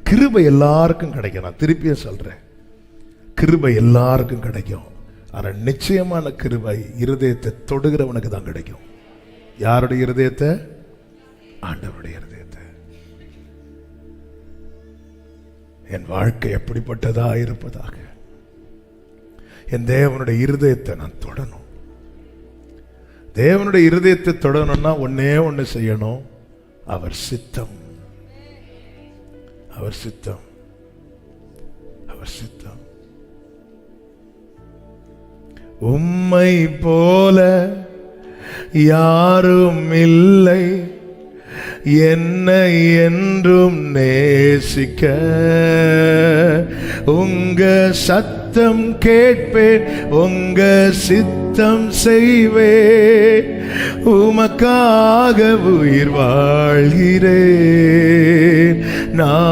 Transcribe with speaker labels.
Speaker 1: கிருபை எல்லாருக்கும் கிடைக்கும். நான் திருப்பியே சொல்றேன், கிருபை எல்லாருக்கும் கிடைக்கும். ஆனா நிச்சயமான கிருபை இருதயத்தை தொடுகிறவனுக்கு தான் கிடைக்கும். யாருடைய இருதயத்தை? ஆண்டவருடைய இருதயத்தை. என் வாழ்க்கை எப்படிப்பட்டதா இருப்பதாக, என் தேவனுடைய இருதயத்தை நான் தொடணும். தேவனுடைய இருதயத்தை தொடணும்னா ஒன்னே ஒண்ணு செய்யணும், அவர் சித்தம். அவர் சித்தம், அவர் சித்தம். உம்மை போல யாரும் இல்லை என்னை என்றும் நேசிக்க. உங்க சத்தம் கேட்பேன், உங்க சித்தம் செய்வேன், உமக்காக உயிர் வாழ்கிறேன் நான்.